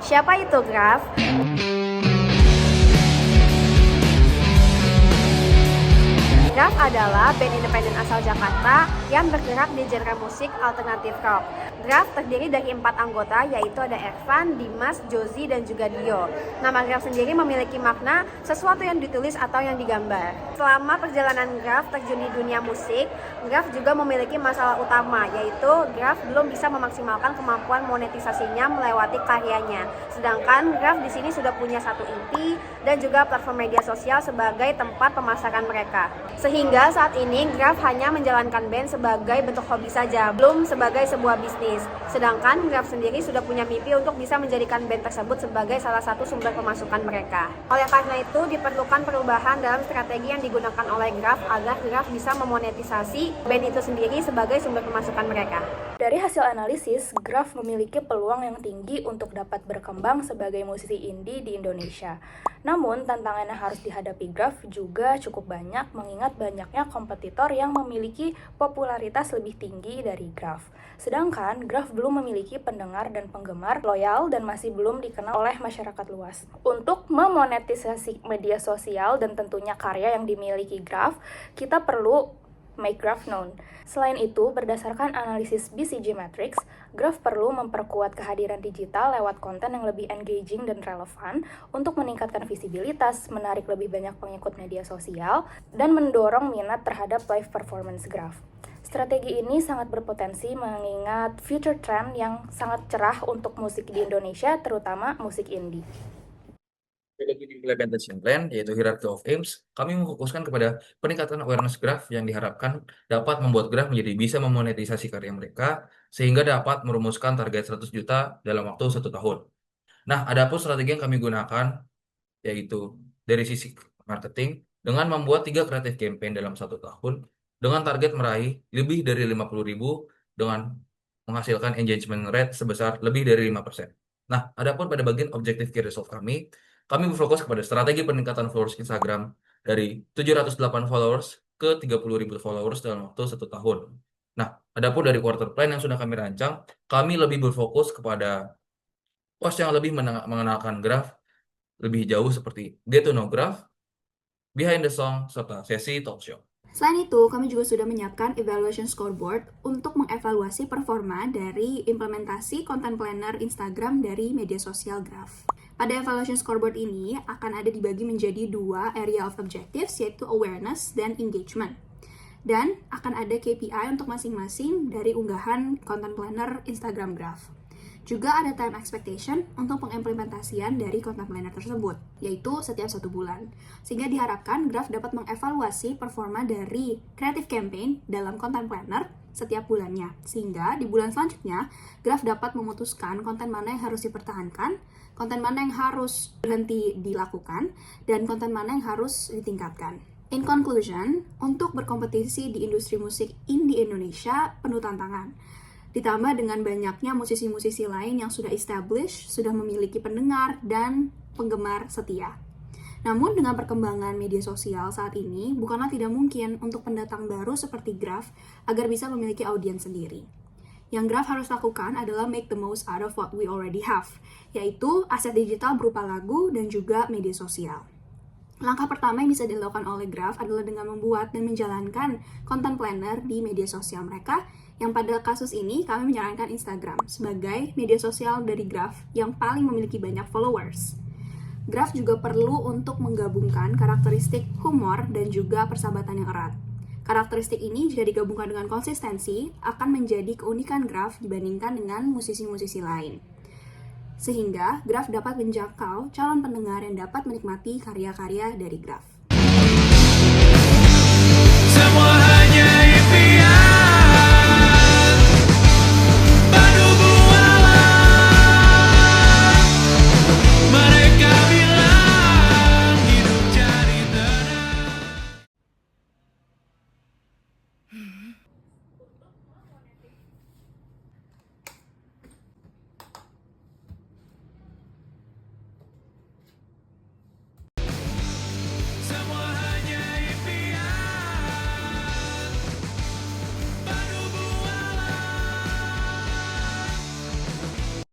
Siapa itu Graf? Graf adalah band independen asal Jakarta yang bergerak di genre musik alternatif rock. Graf terdiri dari 4 anggota, yaitu ada Ervan, Dimas, Jozi, dan juga Dio. Nama Graf sendiri memiliki makna sesuatu yang ditulis atau yang digambar. Selama perjalanan Graf terjun di dunia musik, Graf juga memiliki masalah utama, yaitu Graf belum bisa memaksimalkan kemampuan monetisasinya melewati karyanya. Sedangkan Graf di sini sudah punya satu EP dan juga platform media sosial sebagai tempat pemasaran mereka. Sehingga saat ini Graf hanya menjalankan band sebagai bentuk hobi saja, belum sebagai sebuah bisnis. Sedangkan Graf sendiri sudah punya mimpi untuk bisa menjadikan band tersebut sebagai salah satu sumber pemasukan mereka. Oleh karena itu diperlukan perubahan dalam strategi yang digunakan oleh Graf agar Graf bisa memonetisasi band itu sendiri sebagai sumber pemasukan mereka. Dari hasil analisis, Graf memiliki peluang yang tinggi untuk dapat berkembang sebagai musisi indie di Indonesia. Namun, tantangan yang harus dihadapi Graf juga cukup banyak mengingat banyaknya kompetitor yang memiliki popularitas lebih tinggi dari Graf. Sedangkan, Graf belum memiliki pendengar dan penggemar loyal dan masih belum dikenal oleh masyarakat luas. Untuk memonetisasi media sosial dan tentunya karya yang dimiliki Graf, kita perlu make Graf known. Selain itu, berdasarkan analisis BCG Matrix, Graf perlu memperkuat kehadiran digital lewat konten yang lebih engaging dan relevan untuk meningkatkan visibilitas, menarik lebih banyak pengikut media sosial, dan mendorong minat terhadap live performance Graf. Strategi ini sangat berpotensi mengingat future trend yang sangat cerah untuk musik di Indonesia, terutama musik indie. Strategi implementation plan, yaitu Hierarchy of Aims, kami memfokuskan kepada peningkatan awareness Graf yang diharapkan dapat membuat Graf menjadi bisa memonetisasi karya mereka sehingga dapat merumuskan target 100 juta dalam waktu 1 tahun. Nah, adapun strategi yang kami gunakan yaitu dari sisi marketing dengan membuat 3 kreatif campaign dalam 1 tahun dengan target meraih lebih dari 50.000 dengan menghasilkan engagement rate sebesar lebih dari 5%. Nah, adapun pada bagian objective key result kami berfokus kepada strategi peningkatan followers Instagram dari 708 followers ke 30.000 followers dalam waktu 1 tahun. Nah, adapun dari quarter plan yang sudah kami rancang, kami lebih berfokus kepada post yang lebih mengenalkan Graf lebih jauh seperti Get to Know Graf, Behind the Song, serta sesi talk show. Selain itu, kami juga sudah menyiapkan evaluation scoreboard untuk mengevaluasi performa dari implementasi content planner Instagram dari media sosial Graf. Pada evaluation scoreboard ini akan ada dibagi menjadi 2 area of objectives, yaitu awareness dan engagement. Dan akan ada KPI untuk masing-masing dari unggahan content planner Instagram Graf. Juga ada time expectation untuk pengimplementasian dari content planner tersebut, yaitu setiap 1 bulan. Sehingga diharapkan Graf dapat mengevaluasi performa dari creative campaign dalam content planner setiap bulannya. Sehingga di bulan selanjutnya, Graf dapat memutuskan konten mana yang harus dipertahankan, konten mana yang harus berhenti dilakukan, dan konten mana yang harus ditingkatkan. In conclusion, untuk berkompetisi di industri musik indie Indonesia penuh tantangan. Ditambah dengan banyaknya musisi-musisi lain yang sudah established, sudah memiliki pendengar dan penggemar setia. Namun dengan perkembangan media sosial saat ini, bukanlah tidak mungkin untuk pendatang baru seperti Graf agar bisa memiliki audiens sendiri. Yang Graf harus lakukan adalah make the most out of what we already have, yaitu aset digital berupa lagu dan juga media sosial. Langkah pertama yang bisa dilakukan oleh Graf adalah dengan membuat dan menjalankan content planner di media sosial mereka, yang pada kasus ini kami menyarankan Instagram sebagai media sosial dari Graf yang paling memiliki banyak followers. Graf juga perlu untuk menggabungkan karakteristik humor dan juga persahabatan yang erat. Karakteristik ini jika digabungkan dengan konsistensi akan menjadi keunikan Graf dibandingkan dengan musisi-musisi lain. Sehingga Graf dapat menjangkau calon pendengar yang dapat menikmati karya-karya dari Graf.